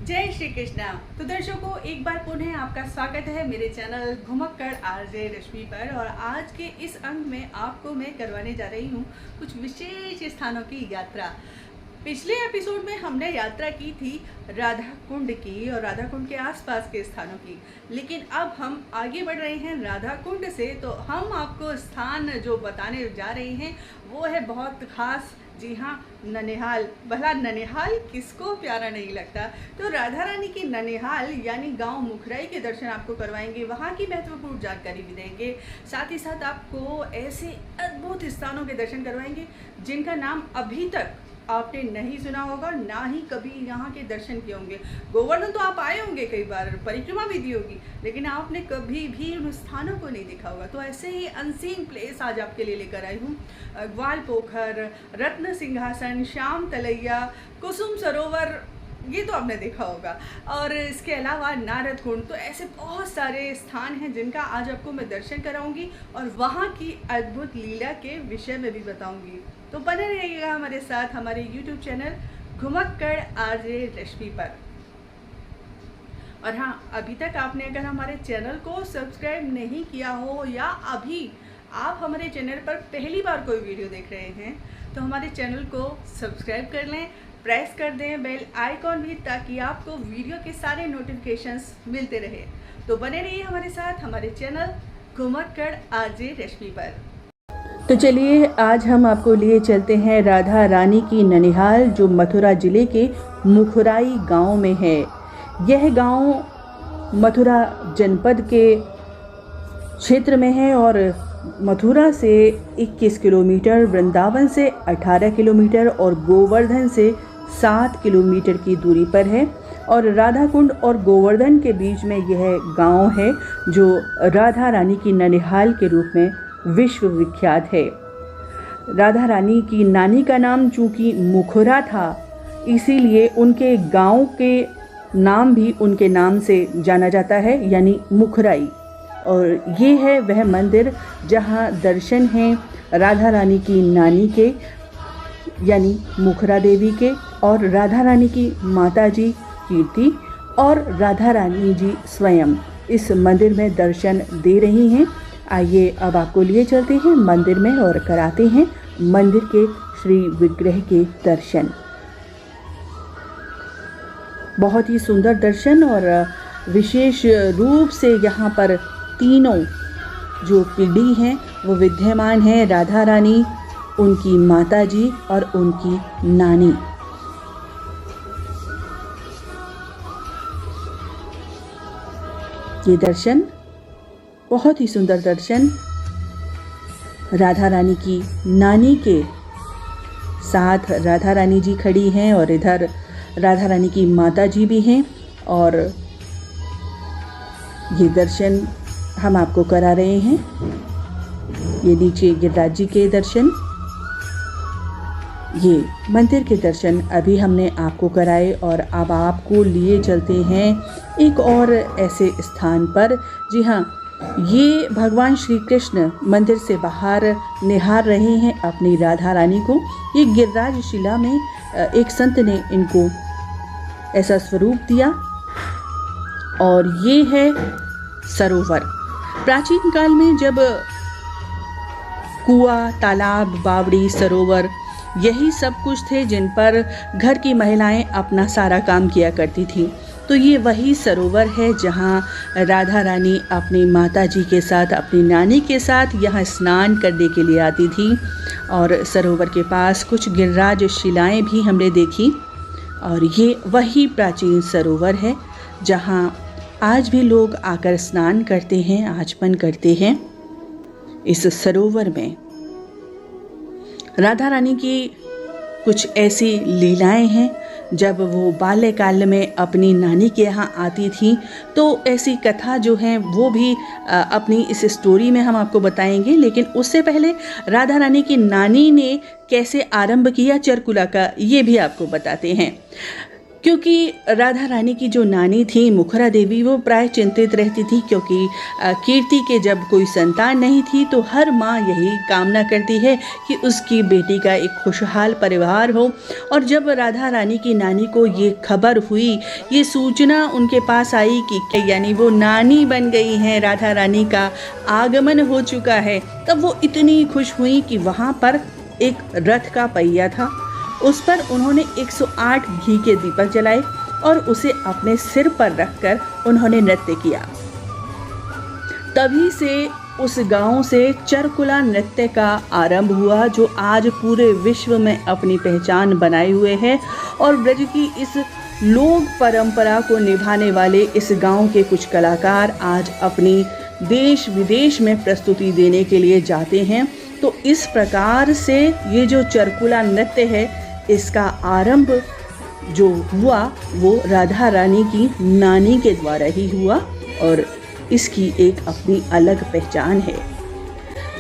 जय श्री कृष्णा। तो दर्शकों, एक बार पुनः आपका स्वागत है मेरे चैनल घुमक्कड़ आरजे रश्मि पर। और आज के इस अंक में आपको मैं करवाने जा रही हूँ कुछ विशेष स्थानों की यात्रा। पिछले एपिसोड में हमने यात्रा की थी राधा कुंड की और राधा कुंड के आसपास के स्थानों की, लेकिन अब हम आगे बढ़ रहे हैं राधा कुंड से। तो हम आपको स्थान जो बताने जा रहे हैं वो है बहुत खास। जी हाँ, ननिहाल। भला ननिहाल किसको प्यारा नहीं लगता। तो राधा रानी की ननिहाल यानी गांव मुखराई के दर्शन आपको करवाएंगे, वहाँ की महत्वपूर्ण जानकारी भी देंगे। साथ ही साथ आपको ऐसे अद्भुत स्थानों के दर्शन करवाएंगे जिनका नाम अभी तक आपने नहीं सुना होगा, ना ही कभी यहाँ के दर्शन किए होंगे। गोवर्धन तो आप आए होंगे, कई बार परिक्रमा भी दी होगी, लेकिन आपने कभी भी उन स्थानों को नहीं देखा होगा। तो ऐसे ही अनसीन प्लेस आज आपके लिए लेकर आई हूँ। ग्वाल पोखर, रत्न सिंहासन, श्याम तलैया, कुसुम सरोवर, ये तो आपने देखा होगा। और इसके अलावा नारद कुंड। तो ऐसे बहुत सारे स्थान हैं जिनका आज आपको मैं दर्शन कराऊंगी और वहाँ की अद्भुत लीला के विषय में भी बताऊंगी। तो बने रहिएगा हमारे साथ हमारे YouTube चैनल घुमक्कड़ आरजे रश्मि पर। और हाँ, अभी तक आपने अगर हमारे चैनल को सब्सक्राइब नहीं किया हो या अभी आप हमारे चैनल पर पहली बार कोई वीडियो देख रहे हैं तो हमारे चैनल को सब्सक्राइब कर लें, प्रेस कर दें बेल आइकॉन भी, ताकि आपको वीडियो के सारे नोटिफिकेशंस मिलते रहे। तो बने रहिए हमारे साथ हमारे चैनल घुमक्कड़ आरजे रश्मि पर। तो चलिए, आज हम आपको लिए चलते हैं राधा रानी की ननिहाल, जो मथुरा जिले के मुखराई गांव में है। यह गांव मथुरा जनपद के क्षेत्र में है और मथुरा से 21 किलोमीटर, वृंदावन से 18 किलोमीटर और गोवर्धन से 7 किलोमीटर की दूरी पर है। और राधा कुंड और गोवर्धन के बीच में यह गांव है जो राधा रानी की ननिहाल के रूप में विश्व विख्यात है। राधा रानी की नानी का नाम चूँकि मुखरा था, इसीलिए उनके गांव के नाम भी उनके नाम से जाना जाता है, यानी मुखराई। और ये है वह मंदिर जहां दर्शन हैं राधा रानी की नानी के यानी मुखरा देवी के और राधा रानी की माता जी कीर्ति और राधा रानी जी स्वयं इस मंदिर में दर्शन दे रही हैं। आइए अब आपको लिए चलते हैं मंदिर में और कराते हैं मंदिर के श्री विग्रह के दर्शन। बहुत ही सुंदर दर्शन और विशेष रूप से यहाँ पर तीनों जो पीढ़ी हैं वो विद्यमान हैं, राधा रानी, उनकी माता जी और उनकी नानी। ये दर्शन बहुत ही सुंदर दर्शन राधा रानी की नानी के साथ राधा रानी जी खड़ी हैं और इधर राधा रानी की माता जी भी हैं। और ये दर्शन हम आपको करा रहे हैं। ये नीचे गिरिराज जी के दर्शन, ये मंदिर के दर्शन अभी हमने आपको कराए और अब आपको लिए चलते हैं एक और ऐसे स्थान पर। जी हाँ, ये भगवान श्री कृष्ण मंदिर से बाहर निहार रहे हैं अपनी राधा रानी को। ये गिरिराज शिला में एक संत ने इनको ऐसा स्वरूप दिया। और ये है सरोवर। प्राचीन काल में जब कुआं, तालाब, बावड़ी, सरोवर यही सब कुछ थे जिन पर घर की महिलाएं अपना सारा काम किया करती थी, तो ये वही सरोवर है जहाँ राधा रानी अपनी माता जी के साथ, अपनी नानी के साथ यहाँ स्नान करने के लिए आती थी। और सरोवर के पास कुछ गिरिराज शिलाएं भी हमने देखी। और ये वही प्राचीन सरोवर है जहाँ आज भी लोग आकर स्नान करते हैं, आचमन करते हैं। इस सरोवर में राधा रानी की कुछ ऐसी लीलाएं हैं। जब वो बाल्यकाल में अपनी नानी के यहाँ आती थी तो ऐसी कथा जो है वो भी अपनी इस स्टोरी में हम आपको बताएंगे। लेकिन उससे पहले राधा रानी की नानी ने कैसे आरंभ किया चरकुला का, ये भी आपको बताते हैं। क्योंकि राधा रानी की जो नानी थी मुखरा देवी, वो प्राय चिंतित रहती थी, क्योंकि कीर्ति के जब कोई संतान नहीं थी तो हर माँ यही कामना करती है कि उसकी बेटी का एक खुशहाल परिवार हो। और जब राधा रानी की नानी को ये खबर हुई, ये सूचना उनके पास आई कि यानी वो नानी बन गई हैं, राधा रानी का आगमन हो चुका है, तब वो इतनी खुश हुई कि वहाँ पर एक रथ का पहिया था, उस पर उन्होंने 108 घी के दीपक जलाए और उसे अपने सिर पर रखकर उन्होंने नृत्य किया। तभी से उस गांव से चरकुला नृत्य का आरंभ हुआ, जो आज पूरे विश्व में अपनी पहचान बनाए हुए है। और ब्रज की इस लोक परंपरा को निभाने वाले इस गांव के कुछ कलाकार आज अपनी देश विदेश में प्रस्तुति देने के लिए जाते हैं। तो इस प्रकार से ये जो चरकुला नृत्य है, इसका आरंभ जो हुआ वो राधा रानी की नानी के द्वारा ही हुआ और इसकी एक अपनी अलग पहचान है।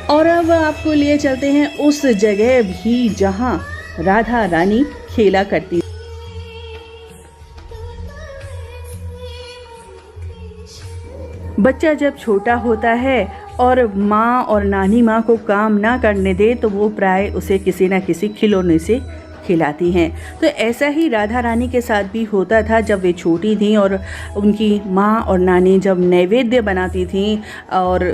और अब आपको लिए चलते हैं उस जगह भी जहां राधा रानी खेला करती। बच्चा जब छोटा होता है और माँ और नानी माँ को काम ना करने दे तो वो प्राय उसे किसी न किसी खिलौने से खिलाती हैं। तो ऐसा ही राधा रानी के साथ भी होता था जब वे छोटी थीं और उनकी माँ और नानी जब नैवेद्य बनाती थीं और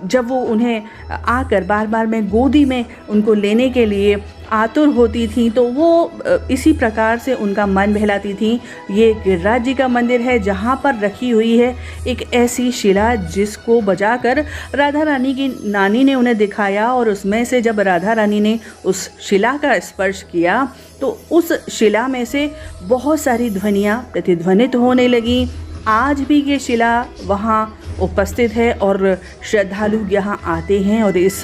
जब वो उन्हें आकर बार बार में गोदी में उनको लेने के लिए आतुर होती थी, तो वो इसी प्रकार से उनका मन बहलाती थी। ये गिरिराज जी का मंदिर है जहाँ पर रखी हुई है एक ऐसी शिला जिसको बजाकर राधा रानी की नानी ने उन्हें दिखाया, और उसमें से जब राधा रानी ने उस शिला का स्पर्श किया तो उस शिला में से बहुत सारी ध्वनियाँ प्रतिध्वनित होने लगीं। आज भी ये शिला वहाँ उपस्थित है और श्रद्धालु यहाँ आते हैं और इस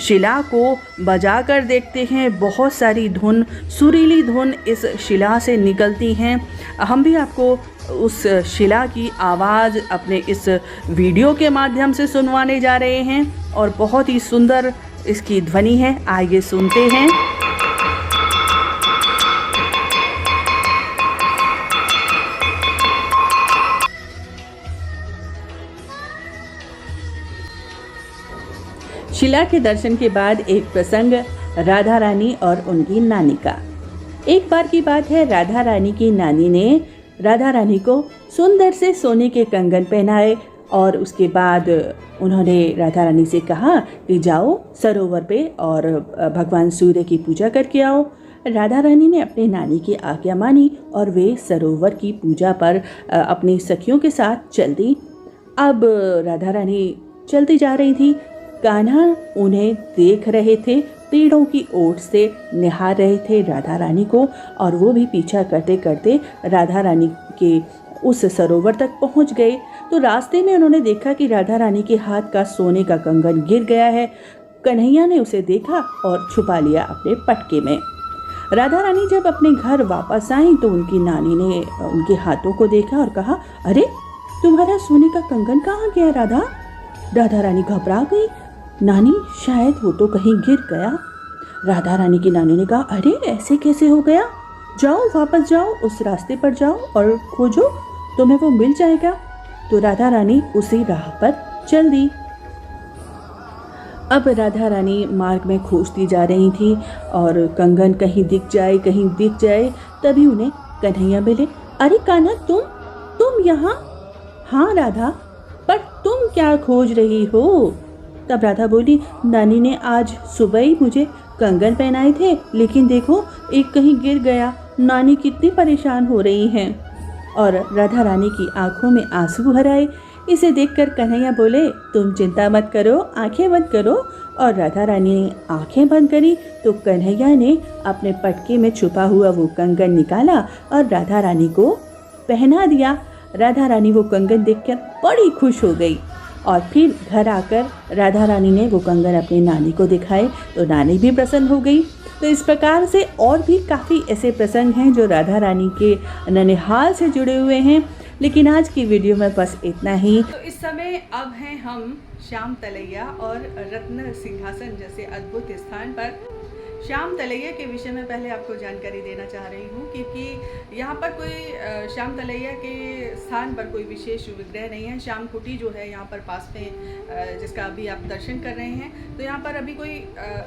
शिला को बजा कर देखते हैं। बहुत सारी धुन, सुरीली धुन इस शिला से निकलती हैं। हम भी आपको उस शिला की आवाज़ अपने इस वीडियो के माध्यम से सुनवाने जा रहे हैं और बहुत ही सुंदर इसकी ध्वनि है। आइए सुनते हैं। शिला के दर्शन के बाद एक प्रसंग राधा रानी और उनकी नानी का। एक बार की बात है, राधा रानी की नानी ने राधा रानी को सुंदर से सोने के कंगन पहनाए और उसके बाद उन्होंने राधा रानी से कहा कि जाओ सरोवर पे और भगवान सूर्य की पूजा करके आओ। राधा रानी ने अपनी नानी की आज्ञा मानी और वे सरोवर की पूजा पर अपनी सखियों के साथ चल दी। अब राधा रानी चलती जा रही थी, कान्हा उन्हें देख रहे थे, पेड़ों की ओट से निहार रहे थे राधा रानी को, और वो भी पीछा करते करते राधा रानी के उस सरोवर तक पहुंच गए। तो रास्ते में उन्होंने देखा कि राधा रानी के हाथ का सोने का कंगन गिर गया है। कन्हैया ने उसे देखा और छुपा लिया अपने पटके में। राधा रानी जब अपने घर वापस आई तो उनकी नानी ने उनके हाथों को देखा और कहा, अरे तुम्हारा सोने का कंगन कहाँ गया राधा? राधा रानी घबरा गई। नानी शायद वो तो कहीं गिर गया। राधा रानी की नानी ने कहा, अरे ऐसे कैसे हो गया? जाओ वापस जाओ, उस रास्ते पर जाओ और खोजो, तुम्हें वो मिल जाएगा। तो राधा रानी उसी राह पर चल दी। अब राधा रानी मार्ग में खोजती जा रही थी और कंगन कहीं दिख जाए तभी उन्हें कन्हैया मिले। अरे कान्हा, तुम यहाँ? हाँ राधा, पर तुम क्या खोज रही हो? तब राधा बोली, नानी ने आज सुबह ही मुझे कंगन पहनाए थे, लेकिन देखो एक कहीं गिर गया। नानी कितनी परेशान हो रही हैं। और राधा रानी की आंखों में आंसू भर आए। इसे देखकर कन्हैया बोले, तुम चिंता मत करो, आंखें बंद करो। और राधा रानी ने आंखें बंद करी तो कन्हैया ने अपने पटके में छुपा हुआ वो कंगन निकाला और राधा रानी को पहना दिया। राधा रानी वो कंगन देखकर बड़ी खुश हो गई और फिर घर आकर राधा रानी ने वो कंगन अपनी नानी को दिखाए तो नानी भी प्रसन्न हो गई। तो इस प्रकार से और भी काफ़ी ऐसे प्रसंग हैं जो राधा रानी के ननिहाल से जुड़े हुए हैं। लेकिन आज की वीडियो में बस इतना ही। तो इस समय अब हैं हम श्याम तलैया और रत्न सिंहासन जैसे अद्भुत स्थान पर। श्याम तलैया के विषय में पहले आपको जानकारी देना चाह रही हूँ, क्योंकि यहाँ पर कोई श्याम तलैया के स्थान पर कोई विशेष विग्रह नहीं है। श्याम कुटी जो है यहाँ पर पास में, जिसका अभी आप दर्शन कर रहे हैं, तो यहाँ पर अभी कोई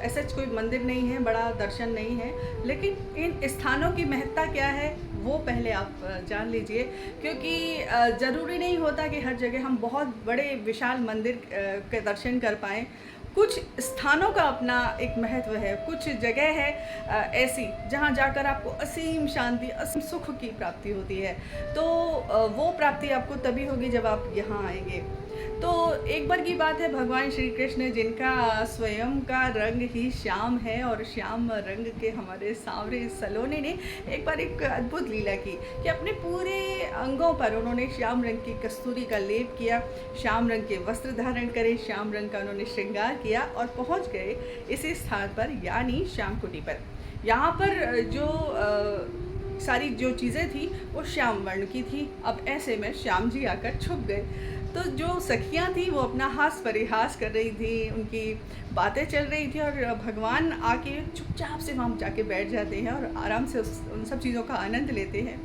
ऐसा कोई मंदिर नहीं है, बड़ा दर्शन नहीं है। लेकिन इन स्थानों की महत्ता क्या है वो पहले आप जान लीजिए, क्योंकि ज़रूरी नहीं होता कि हर जगह हम बहुत बड़े विशाल मंदिर के दर्शन कर पाएँ। कुछ स्थानों का अपना एक महत्व है, कुछ जगह है ऐसी जहाँ जाकर आपको असीम शांति, असीम सुख की प्राप्ति होती है। तो वो प्राप्ति आपको तभी होगी जब आप यहाँ आएंगे। तो एक बार की बात है, भगवान श्री कृष्ण जिनका स्वयं का रंग ही श्याम है, और श्याम रंग के हमारे सांवरे सलोने ने एक बार एक अद्भुत लीला की कि अपने पूरे अंगों पर उन्होंने श्याम रंग की कस्तूरी का लेप किया, श्याम रंग के वस्त्र धारण करे, श्याम रंग का उन्होंने श्रृंगार किया और पहुंच गए इसी स्थान पर, यानी श्याम कुटी पर। यहाँ पर जो सारी जो चीज़ें थी वो श्याम वर्ण की थी। अब ऐसे में श्याम जी आकर छुप गए। तो जो सखियाँ थी वो अपना हास परिहास कर रही थी, उनकी बातें चल रही थी, और भगवान आके चुपचाप से वहाँ जाके बैठ जाते हैं और आराम से उन सब चीज़ों का आनंद लेते हैं।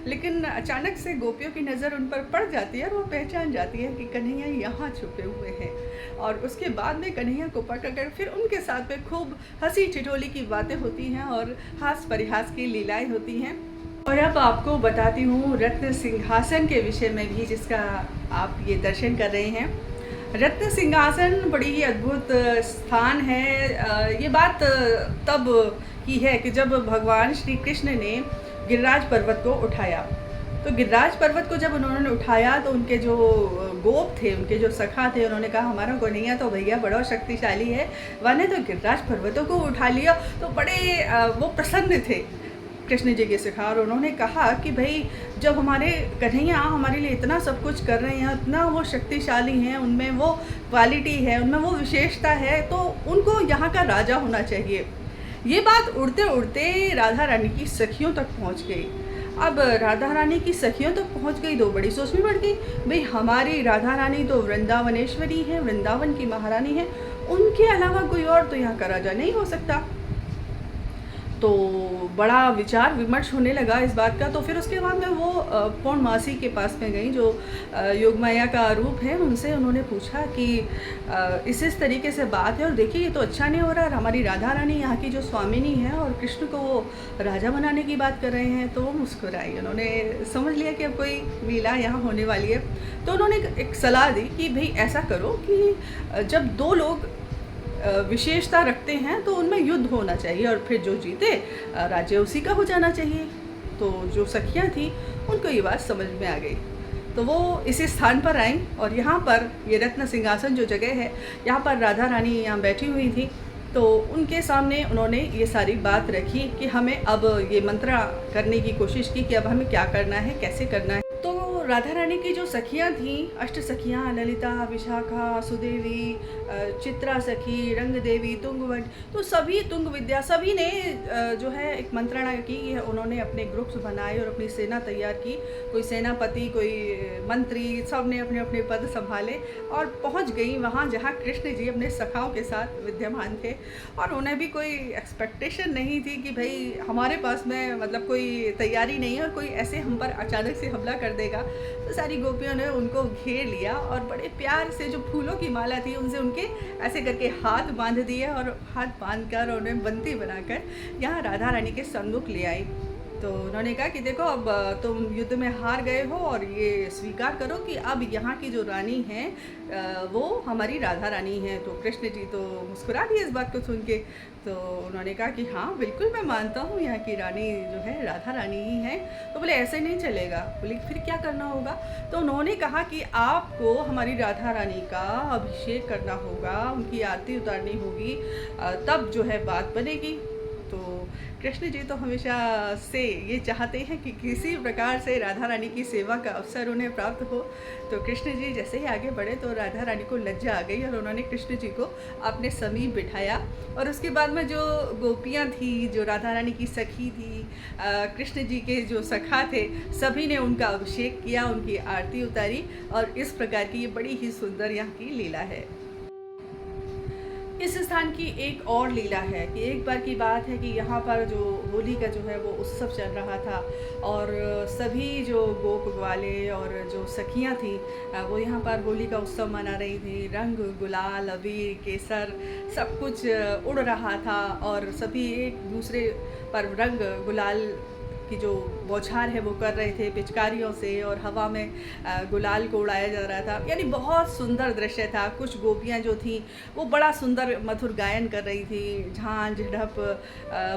लेकिन अचानक से गोपियों की नज़र उन पर पड़ जाती है और वो पहचान जाती है कि कन्हैया यहाँ छुपे हुए हैं। और उसके बाद में कन्हैया को पकड़कर फिर उनके साथ में खूब हंसी ठिठोली की बातें होती हैं और हास परिहास की लीलाएं होती हैं। और अब आपको बताती हूँ रत्न सिंहासन के विषय में भी, जिसका आप ये दर्शन कर रहे हैं। रत्न सिंहासन बड़ी ही अद्भुत स्थान है। ये बात तब की है कि जब भगवान श्री कृष्ण ने गिरिराज पर्वत को उठाया। तो गिरिराज पर्वत को जब उन्होंने उठाया तो उनके जो गोप थे, उनके जो सखा थे, उन्होंने कहा हमारा कन्हैया तो भैया बड़ा शक्तिशाली है, वह तो गिरिराज पर्वतों को उठा लिया। तो बड़े वो प्रसन्न थे कृष्ण जी के सखा, और उन्होंने कहा कि भाई जब हमारे कन्हैया हमारे लिए इतना सब कुछ कर रहे हैं, इतना वो शक्तिशाली हैं, उनमें वो क्वालिटी है, उनमें वो विशेषता है, तो उनको यहाँ का राजा होना चाहिए। ये बात उड़ते उड़ते राधा रानी की सखियों तक पहुँच गई। अब राधा रानी की सखियों तक पहुँच गई तो बड़ी सोच में पड़ गई, भाई हमारी राधा रानी तो वृंदावनेश्वरी है, वृंदावन की महारानी है, उनके अलावा कोई और तो यहाँ का राजा नहीं हो सकता। तो बड़ा विचार विमर्श होने लगा इस बात का। तो फिर उसके बाद में वो पौर्णमासी के पास में गई, जो योगमाया का रूप है, उनसे उन्होंने पूछा कि इस तरीके से बात है, और देखिए ये तो अच्छा नहीं हो रहा, हमारी राधा रानी यहाँ की जो स्वामिनी है और कृष्ण को वो राजा बनाने की बात कर रहे हैं। तो वो मुस्कुराई, उन्होंने समझ लिया कि अब कोई लीला यहाँ होने वाली है। तो उन्होंने एक सलाह दी कि भाई ऐसा करो कि जब दो लोग विशेषता रखते हैं तो उनमें युद्ध होना चाहिए, और फिर जो जीते राज्य उसी का हो जाना चाहिए। तो जो सखियाँ थी उनको ये बात समझ में आ गई, तो वो इसी स्थान पर आईं, और यहाँ पर ये रत्न सिंहासन जो जगह है, यहाँ पर राधा रानी यहाँ बैठी हुई थी। तो उनके सामने उन्होंने ये सारी बात रखी कि हमें अब ये मंत्रा करने की कोशिश की कि अब हमें क्या करना है, कैसे करना है। तो राधा रानी की जो सखियाँ थीं, अष्ट सखियाँ, ललिता, विशाखा, सुदेवी, चित्रा सखी, रंग देवी, तुंगवट, तो सभी, तुंग विद्या, सभी ने जो है एक मंत्रणा की। उन्होंने अपने ग्रुप्स बनाए और अपनी सेना तैयार की। कोई सेनापति, कोई मंत्री, सब ने अपने अपने पद संभाले और पहुंच गई वहां जहां कृष्ण जी अपने सखाओं के साथ विद्यमान थे। और उन्हें भी कोई एक्सपेक्टेशन नहीं थी कि भाई हमारे पास में मतलब कोई तैयारी नहीं है और कोई ऐसे हम पर अचानक से हमला कर देगा। तो सारी गोपियों ने उनको घेर लिया और बड़े प्यार से जो फूलों की माला थी उनसे उनके ऐसे करके हाथ बांध दिए, और हाथ बांध कर उन्हें बंदी बनाकर यहाँ राधा रानी के सम्मुख ले आई। तो उन्होंने कहा कि देखो अब तुम युद्ध में हार गए हो, और ये स्वीकार करो कि अब यहाँ की जो रानी है वो हमारी राधा रानी है। तो कृष्ण जी तो मुस्कुरा दिए इस बात को सुन के। तो उन्होंने कहा कि हाँ बिल्कुल मैं मानता हूँ, यहाँ की रानी जो है राधा रानी ही है। तो बोले ऐसे नहीं चलेगा। बोले फिर क्या करना होगा? तो उन्होंने कहा कि आपको हमारी राधा रानी का अभिषेक करना होगा, उनकी आरती उतारनी होगी, तब जो है बात बनेगी। तो कृष्ण जी तो हमेशा से ये चाहते हैं कि किसी प्रकार से राधा रानी की सेवा का अवसर उन्हें प्राप्त हो। तो कृष्ण जी जैसे ही आगे बढ़े तो राधा रानी को लज्जा आ गई और उन्होंने कृष्ण जी को अपने समीप बिठाया। और उसके बाद में जो गोपियाँ थी, जो राधा रानी की सखी थी, कृष्ण जी के जो सखा थे, सभी ने उनका अभिषेक किया, उनकी आरती उतारी। और इस प्रकार की ये बड़ी ही सुंदर यहाँ की लीला है। इस स्थान की एक और लीला है कि एक बार की बात है कि यहाँ पर जो होली का जो है वो उत्सव चल रहा था और सभी जो गोप ग्वाले और जो सखियाँ थीं वो यहाँ पर होली का उत्सव मना रही थी। रंग गुलाल अबीर केसर सब कुछ उड़ रहा था और सभी एक दूसरे पर रंग गुलाल की जो बौछार है वो कर रहे थे पिचकारियों से और हवा में गुलाल को उड़ाया जा रहा था। यानी बहुत सुंदर दृश्य था। कुछ गोपियाँ जो थीं वो बड़ा सुंदर मधुर गायन कर रही थी। झांझ ढप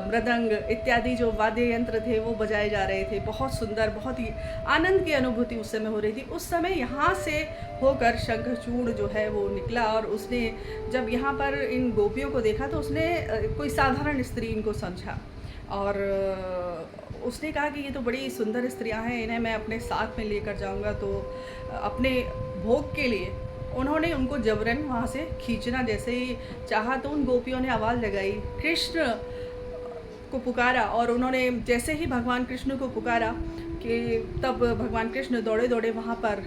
मृदंग इत्यादि जो वाद्य यंत्र थे वो बजाए जा रहे थे। बहुत सुंदर बहुत ही आनंद की अनुभूति उस समय हो रही थी। उस समय यहाँ से होकर शंखचूड़ जो है वो निकला और उसने जब यहाँ पर इन गोपियों को देखा तो उसने कोई साधारण स्त्री इनको समझा और उसने कहा कि ये तो बड़ी सुंदर स्त्रियां हैं, इन्हें मैं अपने साथ में लेकर जाऊंगा। तो अपने भोग के लिए उन्होंने उनको जबरन वहाँ से खींचना जैसे ही चाहा तो उन गोपियों ने आवाज़ लगाई, कृष्ण को पुकारा और उन्होंने जैसे ही भगवान कृष्ण को पुकारा कि तब भगवान कृष्ण दौड़े दौड़े वहाँ पर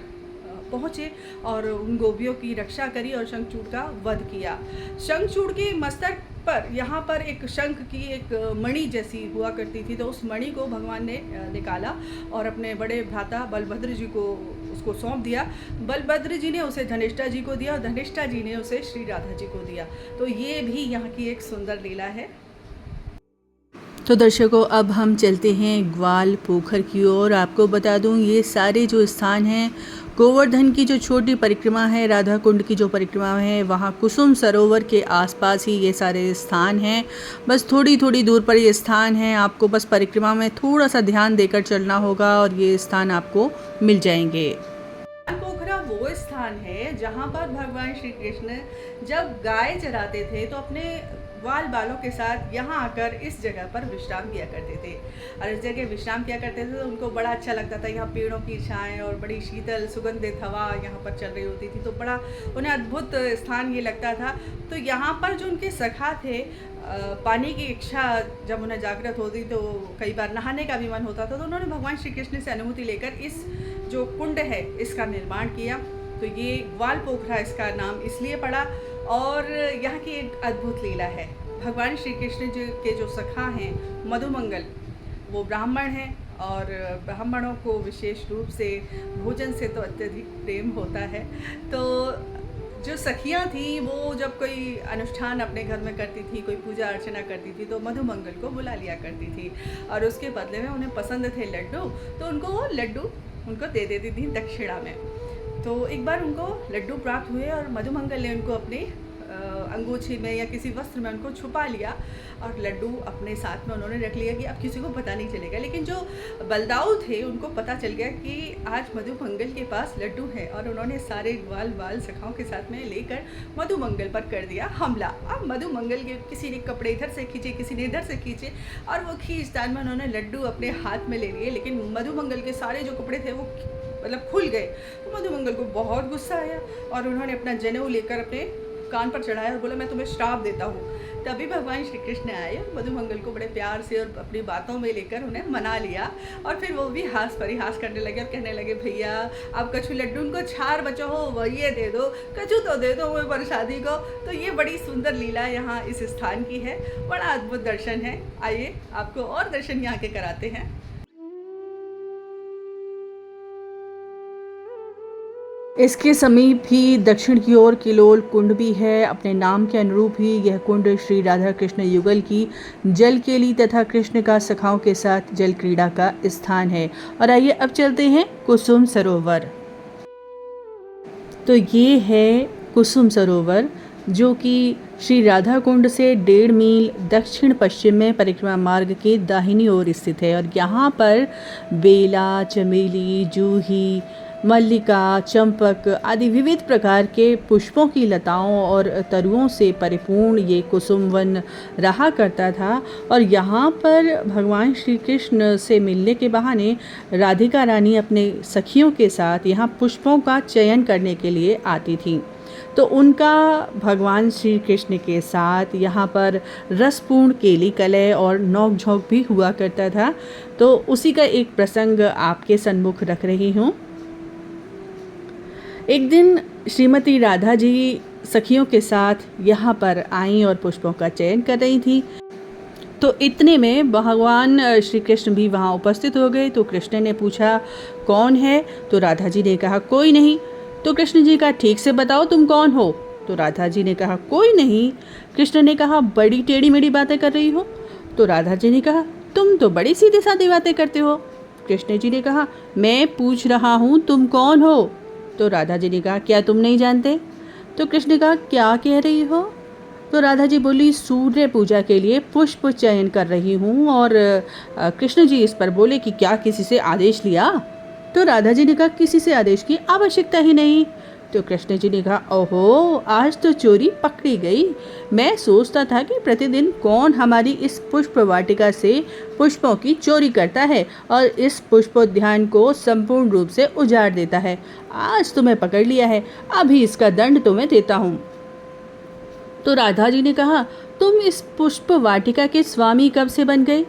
पहुँचे और उन गोपियों की रक्षा करी और शंखचूड़ का वध किया। शंखचूड़ के मस्तक पर यहाँ पर एक शंख की एक मणि जैसी हुआ करती थी, तो उस मणि को भगवान ने निकाला और अपने बड़े भ्राता बलभद्र जी को उसको सौंप दिया। बलभद्र जी ने उसे धनिष्ठा जी को दिया और धनिष्ठा जी ने उसे श्री राधा जी को दिया। तो ये भी यहाँ की एक सुंदर लीला है। तो दर्शकों अब हम चलते हैं ग्वाल पोखर की ओर। आपको बता दूं ये सारे जो स्थान हैं गोवर्धन की जो छोटी परिक्रमा है, राधा कुंड की जो परिक्रमा है, वहाँ कुसुम सरोवर के आसपास ही ये सारे स्थान हैं। बस थोड़ी थोड़ी दूर पर ये स्थान हैं। आपको बस परिक्रमा में थोड़ा सा ध्यान देकर चलना होगा और ये स्थान आपको मिल जाएंगे। पोखरा वो स्थान है जहाँ पर भगवान श्री कृष्ण जब गाय चराते थे तो अपने ग्वाल बालों के साथ यहाँ आकर इस जगह पर विश्राम किया करते थे और इस जगह विश्राम किया करते थे तो उनको बड़ा अच्छा लगता था। यहाँ पेड़ों की छाएं और बड़ी शीतल सुगंधित हवा यहाँ पर चल रही होती थी तो बड़ा उन्हें अद्भुत स्थान ये लगता था। तो यहाँ पर जो उनके सखा थे पानी की इच्छा जब उन्हें जागृत होती तो कई बार नहाने का भी मन होता था, तो उन्होंने भगवान श्री कृष्ण से अनुमति लेकर इस जो कुंड है इसका निर्माण किया। तो ये ग्वाल पोखरा इसका नाम इसलिए पड़ा और यहाँ की एक अद्भुत लीला है। भगवान श्री कृष्ण जी के जो सखा हैं मधुमंगल वो ब्राह्मण हैं और ब्राह्मणों को विशेष रूप से भोजन से तो अत्यधिक प्रेम होता है। तो जो सखियाँ थीं वो जब कोई अनुष्ठान अपने घर में करती थी, कोई पूजा अर्चना करती थी तो मधुमंगल को बुला लिया करती थी और उसके बदले में उन्हें पसंद थे लड्डू, तो उनको वो लड्डू उनको दे देती थी दक्षिणा में। तो एक बार उनको लड्डू प्राप्त हुए और मधुमंगल ने उनको अपने अंगूछी में या किसी वस्त्र में उनको छुपा लिया और लड्डू अपने साथ में उन्होंने रख लिया कि अब किसी को पता नहीं चलेगा। लेकिन जो बलदाऊ थे उनको पता चल गया कि आज मधुमंगल के पास लड्डू है और उन्होंने सारे ग्वाल बाल सखाओं के साथ में लेकर मधुमंगल पर कर दिया हमला। अब मधुमंगल के किसी ने कपड़े इधर से खींचे, किसी ने इधर से खींचे और वो खींचतान में उन्होंने लड्डू अपने हाथ में ले लिए। लेकिन मधुमंगल के सारे जो कपड़े थे वो मतलब खुल गए। तो मधुमंगल को बहुत गुस्सा आया और उन्होंने अपना जनेऊ लेकर अपने कान पर चढ़ाया और बोला मैं तुम्हें श्राप देता हूँ। तभी भगवान श्री कृष्ण आए, मधुमंगल को बड़े प्यार से और अपनी बातों में लेकर उन्हें मना लिया और फिर वो भी हास परिहास करने लगे और कहने लगे भैया आप कछु लड्डू उनको छार बचो हो वो ये दे दो, कछु तो दे दो वो प्रसादी को। तो ये बड़ी सुंदर लीला यहाँ इस स्थान की है, बड़ा अद्भुत दर्शन है। आइए आपको और दर्शन यहाँ के कराते हैं। इसके समीप ही दक्षिण की ओर किलोल कुंड भी है। अपने नाम के अनुरूप ही यह कुंड श्री राधा कृष्ण युगल की जल केली तथा कृष्ण का सखाओं के साथ जल क्रीड़ा का स्थान है। और आइए अब चलते हैं कुसुम सरोवर। तो ये है कुसुम सरोवर जो कि श्री राधा कुंड से 1.5 मील दक्षिण पश्चिम में परिक्रमा मार्ग के दाहिनी ओर स्थित है। और यहाँ पर बेला, चमेली, जूही, मल्लिका, चंपक आदि विविध प्रकार के पुष्पों की लताओं और तरुओं से परिपूर्ण ये कुसुम वन रहा करता था। और यहाँ पर भगवान श्री कृष्ण से मिलने के बहाने राधिका रानी अपने सखियों के साथ यहाँ पुष्पों का चयन करने के लिए आती थीं। तो उनका भगवान श्री कृष्ण के साथ यहाँ पर रसपूर्ण केली कलह और नोक झोंक भी हुआ करता था। तो उसी का एक प्रसंग आपके सन्मुख रख रही हूँ। एक दिन श्रीमती राधा जी सखियों के साथ यहाँ पर आई और पुष्पों का चयन कर रही थी। तो इतने में भगवान श्री कृष्ण भी वहाँ उपस्थित हो गए। तो कृष्ण ने पूछा कौन है? तो राधा जी ने कहा कोई नहीं। तो कृष्ण जी का ठीक से बताओ तुम कौन हो? तो राधा जी ने कहा कोई नहीं। कृष्ण ने कहा बड़ी टेढ़ी मेढ़ी बातें कर रही हो? तो राधा जी ने कहा तुम तो बड़ी सीधी सादी बातें करते हो। कृष्ण जी ने कहा मैं पूछ रहा हूँ तुम कौन हो? तो राधा जी ने कहा क्या तुम नहीं जानते? तो कृष्ण ने कहा क्या कह रही हो? तो राधा जी बोली सूर्य पूजा के लिए पुष्प चयन कर रही हूँ। और कृष्ण जी इस पर बोले कि क्या किसी से आदेश लिया? तो राधा जी ने कहा किसी से आदेश की आवश्यकता ही नहीं। तो कृष्ण जी ने कहा ओहो आज तो चोरी पकड़ी गई। मैं सोचता था कि प्रतिदिन कौन हमारी इस पुष्प वाटिका से पुष्पों की चोरी करता है और इस पुष्पोद्यान को संपूर्ण रूप से उजाड़ देता है। आज तुम्हें पकड़ लिया है, अभी इसका दंड तुम्हें देता हूँ। तो राधा जी ने कहा तुम इस पुष्प वाटिका के स्वामी कब से बन गए?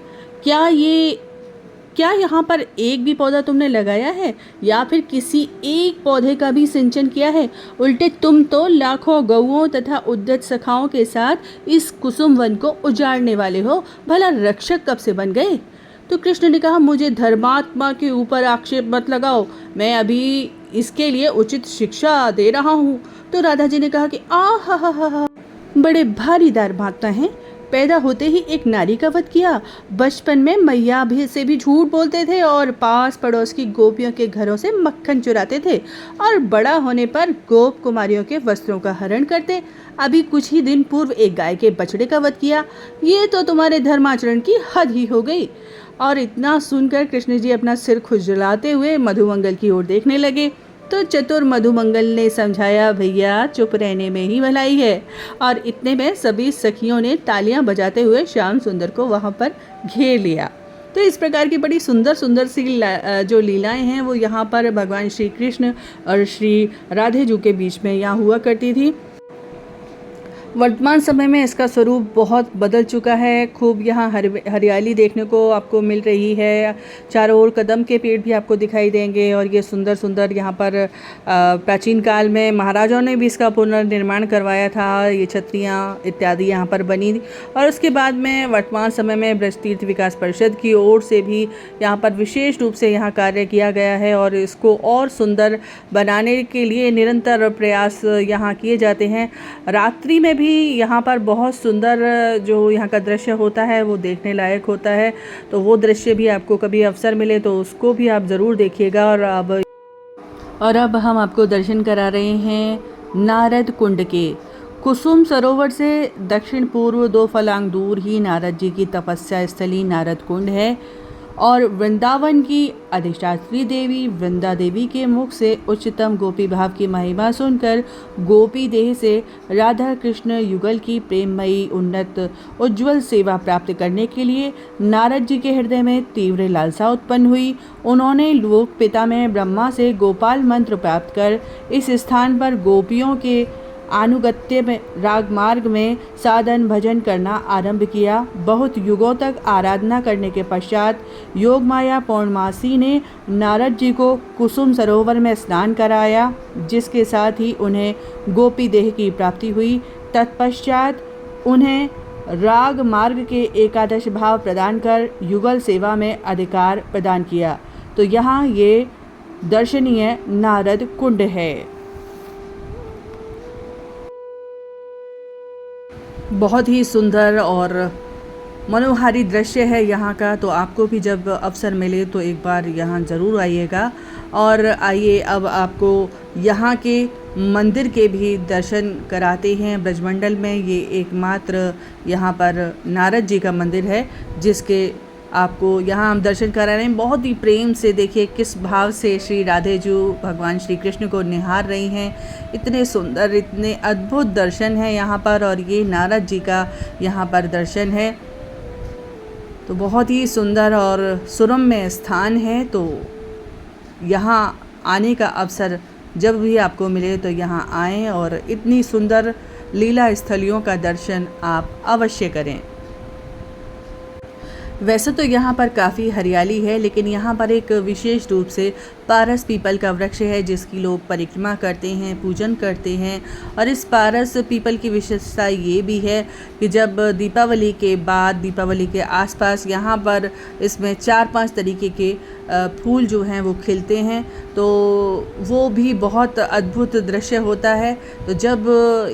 क्या यहाँ पर एक भी पौधा तुमने लगाया है या फिर किसी एक पौधे का भी सिंचन किया है? उल्टे तुम तो लाखों गौओं तथा उद्यत सखाओं के साथ इस कुसुम वन को उजाड़ने वाले हो। भला रक्षक कब से बन गए? तो कृष्ण ने कहा मुझे धर्मात्मा के ऊपर आक्षेप मत लगाओ, मैं अभी इसके लिए उचित शिक्षा दे रहा हूँ। तो राधा जी ने कहा कि हा बड़े भारी धर्मात्मा हैं। पैदा होते ही एक नारी का वध किया, बचपन में मैया भी से भी झूठ बोलते थे और पास पड़ोस की गोपियों के घरों से मक्खन चुराते थे और बड़ा होने पर गोप कुमारियों के वस्त्रों का हरण करते। अभी कुछ ही दिन पूर्व एक गाय के बछड़े का वध किया। ये तो तुम्हारे धर्माचरण की हद ही हो गई। और इतना सुनकर कृष्ण जी अपना सिर खुजलाते हुए मधुमंगल की ओर देखने लगे। तो चतुर मधुमंगल ने समझाया भैया चुप रहने में ही भलाई है। और इतने में सभी सखियों ने तालियां बजाते हुए श्याम सुंदर को वहां पर घेर लिया। तो इस प्रकार की बड़ी सुंदर सुंदर सी जो लीलाएं हैं वो यहाँ पर भगवान श्री कृष्ण और श्री राधे जी के बीच में यहाँ हुआ करती थी। वर्तमान समय में इसका स्वरूप बहुत बदल चुका है। खूब यहाँ हरियाली देखने को आपको मिल रही है। चारों ओर कदम के पेड़ भी आपको दिखाई देंगे। और ये सुंदर सुंदर यहाँ पर प्राचीन काल में महाराजाओं ने भी इसका पुनर्निर्माण करवाया था। ये छतरियाँ इत्यादि यहाँ पर बनी। और उसके बाद में वर्तमान समय में ब्रज तीर्थ विकास परिषद की ओर से भी यहाँ पर विशेष रूप से यहाँ कार्य किया गया है और इसको और सुंदर बनाने के लिए निरंतर प्रयास यहाँ किए जाते हैं। रात्रि में भी यहाँ पर बहुत सुंदर जो यहाँ का दृश्य होता है वो देखने लायक होता है। तो वो दृश्य भी आपको कभी अवसर मिले तो उसको भी आप ज़रूर देखिएगा। और अब हम आपको दर्शन करा रहे हैं नारद कुंड के। कुसुम सरोवर से दक्षिण पूर्व 2 फलांग दूर ही नारद जी की तपस्या स्थली नारद कुंड है। और वृंदावन की अधिष्ठात्री देवी वृंदा देवी के मुख से उच्चतम गोपी भाव की महिमा सुनकर गोपी देह से राधा कृष्ण युगल की प्रेममयी उन्नत उज्ज्वल सेवा प्राप्त करने के लिए नारद जी के हृदय में तीव्र लालसा उत्पन्न हुई। उन्होंने लोक पिता में ब्रह्मा से गोपाल मंत्र प्राप्त कर इस स्थान पर गोपियों के अनुगत्य में राग मार्ग में साधन भजन करना आरंभ किया। बहुत युगों तक आराधना करने के पश्चात योग माया पौर्णमासी ने नारद जी को कुसुम सरोवर में स्नान कराया, जिसके साथ ही उन्हें गोपी देह की प्राप्ति हुई। तत्पश्चात उन्हें राग मार्ग के एकादश भाव प्रदान कर युगल सेवा में अधिकार प्रदान किया। तो यहाँ ये दर्शनीय नारद कुंड है। बहुत ही सुंदर और मनोहारी दृश्य है यहाँ का। तो आपको भी जब अवसर मिले तो एक बार यहाँ ज़रूर आइएगा। और आइए अब आपको यहाँ के मंदिर के भी दर्शन कराते हैं। ब्रजमंडल में ये एकमात्र यहाँ पर नारद जी का मंदिर है जिसके आपको यहाँ हम दर्शन करा रहे हैं। बहुत ही प्रेम से देखिए किस भाव से श्री राधे जी भगवान श्री कृष्ण को निहार रही हैं। इतने सुंदर इतने अद्भुत दर्शन है यहाँ पर। और ये नारद जी का यहाँ पर दर्शन है। तो बहुत ही सुंदर और सुरम्य स्थान है। तो यहाँ आने का अवसर जब भी आपको मिले तो यहाँ आएँ और इतनी सुंदर लीला स्थलियों का दर्शन आप अवश्य करें। वैसे तो यहाँ पर काफ़ी हरियाली है, लेकिन यहाँ पर एक विशेष रूप से पारस पीपल का वृक्ष है जिसकी लोग परिक्रमा करते हैं, पूजन करते हैं। और इस पारस पीपल की विशेषता ये भी है कि जब दीपावली के बाद, दीपावली के आसपास यहाँ पर इसमें 4-5 तरीके के फूल जो हैं वो खिलते हैं, तो वो भी बहुत अद्भुत दृश्य होता है। तो जब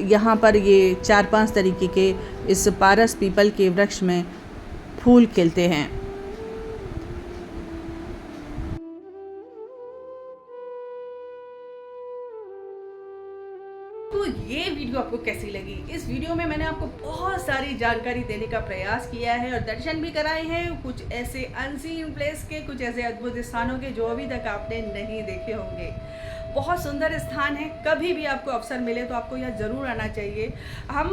यहाँ पर ये 4-5 तरीके के इस पारस पीपल के वृक्ष में फूल खिलते हैं। तो ये वीडियो आपको कैसी लगी? इस वीडियो में मैंने आपको बहुत सारी जानकारी देने का प्रयास किया है और दर्शन भी कराए हैं, कुछ ऐसे अनसीन प्लेस के, कुछ ऐसे अद्भुत स्थानों के जो अभी तक आपने नहीं देखे होंगे। बहुत सुंदर स्थान है, कभी भी आपको अवसर मिले तो आपको यहाँ ज़रूर आना चाहिए। हम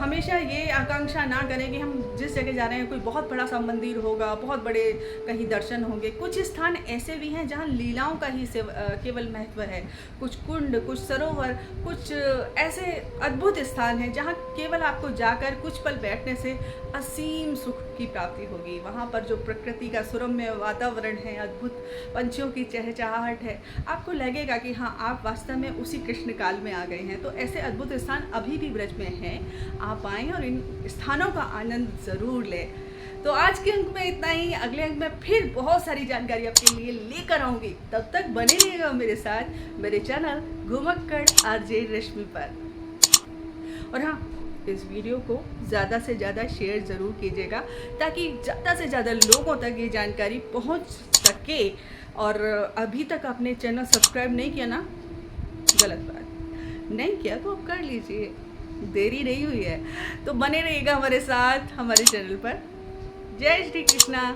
हमेशा ये आकांक्षा ना करें कि हम जिस जगह जा रहे हैं कोई बहुत बड़ा सा मंदिर होगा, बहुत बड़े कहीं दर्शन होंगे। कुछ स्थान ऐसे भी हैं जहाँ लीलाओं का ही केवल महत्व है। कुछ कुंड, कुछ सरोवर, कुछ ऐसे अद्भुत स्थान हैं जहाँ केवल आपको जाकर कुछ पल बैठने से असीम सुख की प्राप्ति होगी। वहाँ पर जो प्रकृति का सुरम्य वातावरण है, अद्भुत पंछियों की चहचहाहट है, आपको लगेगा कि हाँ, आप वास्तव में उसी कृष्ण काल में आ गए हैं। तो ऐसे अद्भुत स्थान अभी भी ब्रज में हैं। आप आएँ और इन स्थानों का आनंद ज़रूर लें। तो आज के अंक में इतना ही। अगले अंक में फिर बहुत सारी जानकारी आपके लिए लेकर आऊँगी। तब तक बने रहिएगा मेरे साथ, मेरे चैनल घुमक्कड़ RJ रश्मि पर। और हाँ, इस वीडियो को ज़्यादा से ज़्यादा शेयर ज़रूर कीजिएगा ताकि ज़्यादा से ज़्यादा लोगों तक ये जानकारी पहुंच सके। और अभी तक आपने चैनल सब्सक्राइब नहीं किया ना, गलत बात, नहीं किया तो आप कर लीजिए, देरी नहीं हुई है। तो बने रहिएगा हमारे साथ, हमारे चैनल पर। जय श्री कृष्णा।